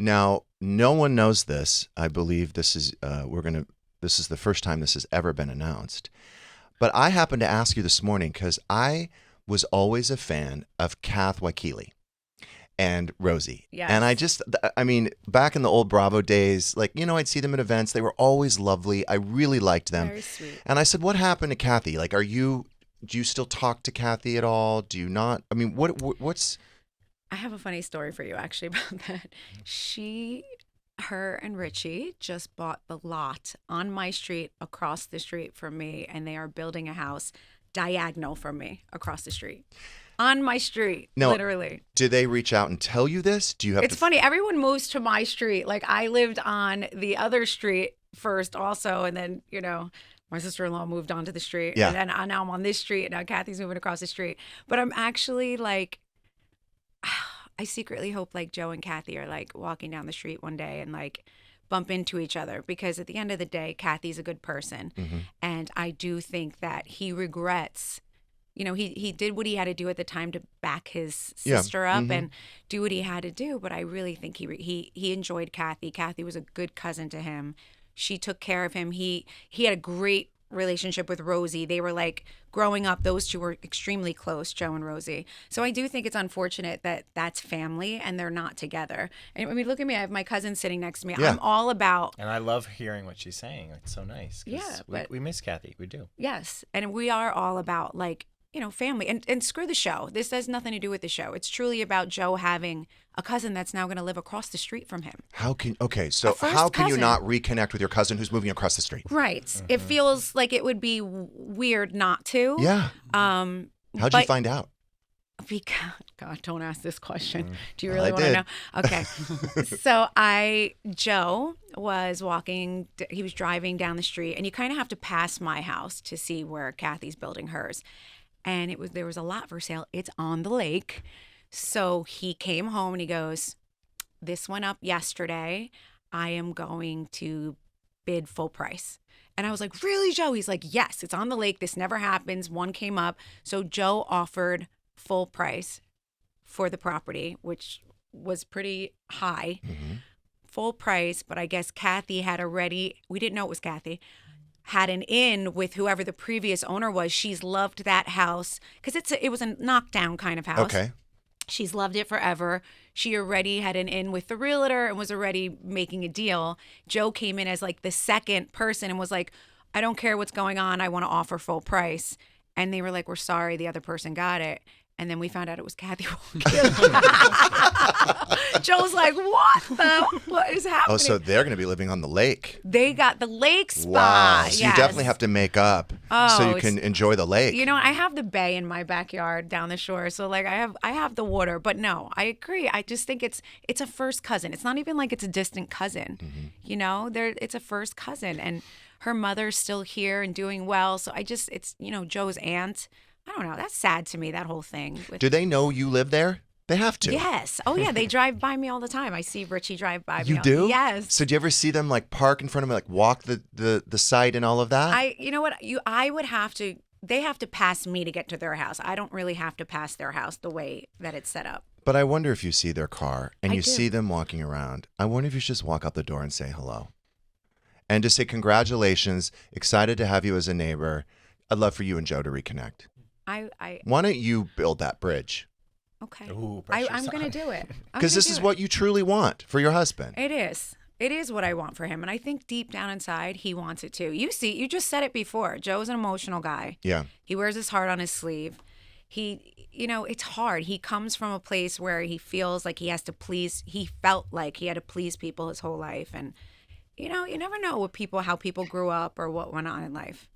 Now, no one knows this. I believe this is this is the first time this has ever been announced. But I happened to ask you this morning because I was always a fan of Kath Wakile and Rosie. Yes. And I mean, back in the old Bravo days, like, I'd see them at events. They were always lovely. I really liked them. Very sweet. And I said, what happened to Kathy? Like, do you still talk to Kathy at all? Do you not? I mean, what's... I have a funny story for you actually about that. Her and Richie just bought the lot on my street across the street from me, and they are building a house diagonal from me across the street. On my street, literally. Did they reach out and tell you this? Do you have It's funny. Everyone moves to my street. Like, I lived on the other street first also, and then, my sister-in-law moved onto the street. Yeah. And then now I'm on this street, and now Kathy's moving across the street. But I'm actually like... I secretly hope like Joe and Kathy are like walking down the street one day and like bump into each other, because at the end of the day, Kathy's a good person. Mm-hmm. And I do think that he regrets, he did what he had to do at the time to back his sister up Mm-hmm. and do what he had to do. But I really think he enjoyed Kathy. Kathy was a good cousin to him. She took care of him. He had a great relationship with Rosie. They were like growing up, those two were extremely close, Joe and Rosie. So I do think it's unfortunate that that's family and they're not together. And I mean, look at me, I have my cousin sitting next to me. Yeah. I'm all about... And I love hearing what she's saying. It's so nice. 'Cause Yeah, but... we miss Kathy. We do. Yes. And we are all about like, family. And screw the show. This has nothing to do with the show. It's truly about Joe having a cousin that's now going to live across the street from him. How can you cousin. not reconnect with your cousin who's moving across the street? Right. Mm-hmm. It feels like it would be weird not to. Yeah. How'd you find out? Because, God, don't ask this question. Do you Well, really I want to did. know? Okay. So Joe was walking, he was driving down the street, and you kind of have to pass my house to see where Kathy's building hers. And there was a lot for sale. It's on the lake. So he came home and he goes, this went up yesterday. I am going to bid full price. And I was like, really, Joe? He's like, yes, it's on the lake. This never happens. One came up. So Joe offered full price for the property, which was pretty high. Mm-hmm. Full price. But I guess Kathy had already, we didn't know it was Kathy, had an in with whoever the previous owner was. She's loved that house because it was a knockdown kind of house. Okay. She's loved it forever. She already had an in with the realtor and was already making a deal. Joe came in as like the second person and was like, I don't care what's going on. I want to offer full price. And they were like, we're sorry, the other person got it. And then we found out it was Kathy Wakile. Joe's like, what is happening? Oh, so they're going to be living on the lake. They got the lake spot. Wow. So yes. you definitely have to make up so you can enjoy the lake. I have the bay in my backyard down the shore. So like I have the water, but no, I agree. I just think it's a first cousin. It's not even like it's a distant cousin. Mm-hmm. It's a first cousin, and her mother's still here and doing well. So it's Joe's aunt. I don't know. That's sad to me, that whole thing. Do they know you live there? They have to. Yes. Oh, yeah. They drive by me all the time. I see Richie drive by me. You do? Yes. So do you ever see them like park in front of me, like walk the site and all of that? You know what? I would have to, they have to pass me to get to their house. I don't really have to pass their house the way that it's set up. But I wonder if you see their car and I you do. see them walking around. I wonder if you should just walk out the door and say hello. And just say congratulations, excited to have you as a neighbor. I'd love for you and Joe to reconnect. Why don't you build that bridge? Okay. Ooh, I'm going to do it. Because this is what you truly want for your husband. It is. It is what I want for him. And I think deep down inside, he wants it too. You just said it before. Joe's an emotional guy. Yeah. He wears his heart on his sleeve. It's hard. He comes from a place where he feels like he felt like he had to please people his whole life. And, you never know how people grew up or what went on in life.